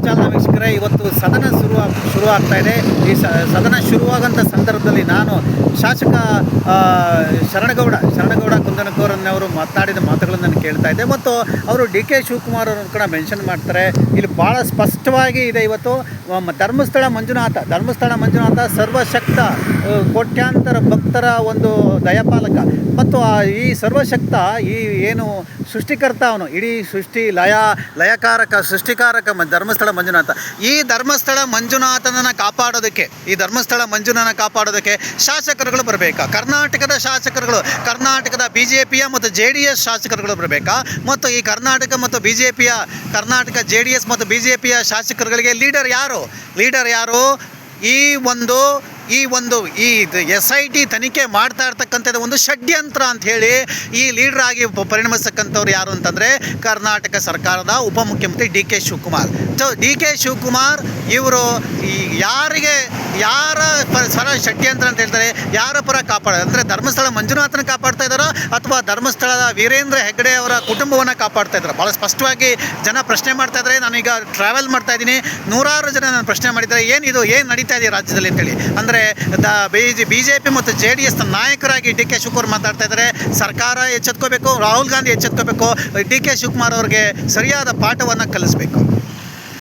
Channel ವೀಕ್ಷಕರೇ, ಇವತ್ತು ಸದನ ಶುರುವಾಗ್ತಾ ಇದೆ. ಈ ಸದನ ಶುರುವಾಗಂಥ ಸಂದರ್ಭದಲ್ಲಿ ನಾನು ಶಾಸಕ ಶರಣಗೌಡ ಕುಂದನಕೋರನ್ನವರು ಮಾತನಾಡಿದ ಮಾತುಗಳನ್ನು ನಾನು ಕೇಳ್ತಾ ಇದ್ದೆ. ಮತ್ತು ಅವರು ಡಿ ಕೆ ಶಿವಕುಮಾರ್ ಅವರು ಕೂಡ ಮೆನ್ಷನ್ ಮಾಡ್ತಾರೆ. ಇಲ್ಲಿ ಭಾಳ ಸ್ಪಷ್ಟವಾಗಿ ಇದೆ. ಇವತ್ತು ಧರ್ಮಸ್ಥಳ ಮಂಜುನಾಥ ಸರ್ವಶಕ್ತ, ಕೋಟ್ಯಾಂತರ ಭಕ್ತರ ಒಂದು ದಯಪಾಲಕ ಮತ್ತು ಈ ಸರ್ವಶಕ್ತ, ಈ ಏನು ಸೃಷ್ಟಿಕರ್ತ, ಅವನು ಇಡೀ ಸೃಷ್ಟಿ ಲಯಕಾರಕ ಸೃಷ್ಟಿಕಾರಕ ಧರ್ಮಸ್ಥಳ ಮಂಜುನಾಥ. ಈ ಧರ್ಮಸ್ಥಳ ಮಂಜುನಾಥನನ್ನು ಕಾಪಾಡೋದಕ್ಕೆ ಶಾಸಕರುಗಳು ಬರಬೇಕಾ? ಕರ್ನಾಟಕದ ಶಾಸಕರುಗಳು, ಕರ್ನಾಟಕದ BJPಯ ಮತ್ತು JDS ಶಾಸಕರುಗಳು ಬರಬೇಕಾ? ಮತ್ತು ಈ ಕರ್ನಾಟಕ ಮತ್ತು JDS ಮತ್ತು BJPಯ ಶಾಸಕರುಗಳಿಗೆ ಲೀಡರ್ ಯಾರು? ಈ SIT ತನಿಖೆ ಮಾಡ್ತಾ ಇರ್ತಕ್ಕಂಥದ್ದು ಒಂದು ಷಡ್ಯಂತ್ರ ಅಂತ ಹೇಳಿ ಈ ಲೀಡರ್ ಆಗಿ ಪರಿಣಮಿಸ್ತಕ್ಕಂಥವ್ರು ಯಾರು ಅಂತಂದರೆ ಕರ್ನಾಟಕ ಸರ್ಕಾರದ ಉಪಮುಖ್ಯಮಂತ್ರಿ ಡಿ ಕೆ ಶಿವಕುಮಾರ್. ಇವರು ಯಾರ ಪರ ಷಡ್ಯಂತ್ರ ಅಂತ ಹೇಳ್ತಾರೆ, ಯಾರ ಪರ ಕಾಪಾಡೋದು ಅಂದರೆ ಧರ್ಮಸ್ಥಳ ಮಂಜುನಾಥನ ಕಾಪಾಡ್ತಾ ಇದ್ದಾರೋ ಅಥವಾ ಧರ್ಮಸ್ಥಳದ ವೀರೇಂದ್ರ ಹೆಗ್ಗಡೆ ಅವರ ಕುಟುಂಬವನ್ನು ಕಾಪಾಡ್ತಾ ಇದ್ದಾರೆ? ಭಾಳ ಸ್ಪಷ್ಟವಾಗಿ ಜನ ಪ್ರಶ್ನೆ ಮಾಡ್ತಾ ಇದ್ದಾರೆ. ನಾನೀಗ ಟ್ರಾವೆಲ್ ಮಾಡ್ತಾ ಇದ್ದೀನಿ, ನೂರಾರು ಜನ ನಾನು ಪ್ರಶ್ನೆ ಮಾಡಿದ್ದಾರೆ, ಏನು ನಡೀತಾ ಇದೆ ರಾಜ್ಯದಲ್ಲಿ ಅಂತೇಳಿ. ಅಂದರೆ BJP ಮತ್ತು JDS ನಾಯಕರಾಗಿ ಡಿ ಕೆ ಶಿವಕುಮಾರ್ ಮಾತಾಡ್ತಾ ಇದ್ದಾರೆ. ಸರ್ಕಾರ ಎಚ್ಚೆತ್ಕೋಬೇಕು, ರಾಹುಲ್ ಗಾಂಧಿ ಎಚ್ಚೆತ್ಕೋಬೇಕು, ಡಿ ಕೆ ಶಿವಕುಮಾರ್ ಅವ್ರಿಗೆ ಸರಿಯಾದ ಪಾಠವನ್ನು ಕಲಿಸಬೇಕು.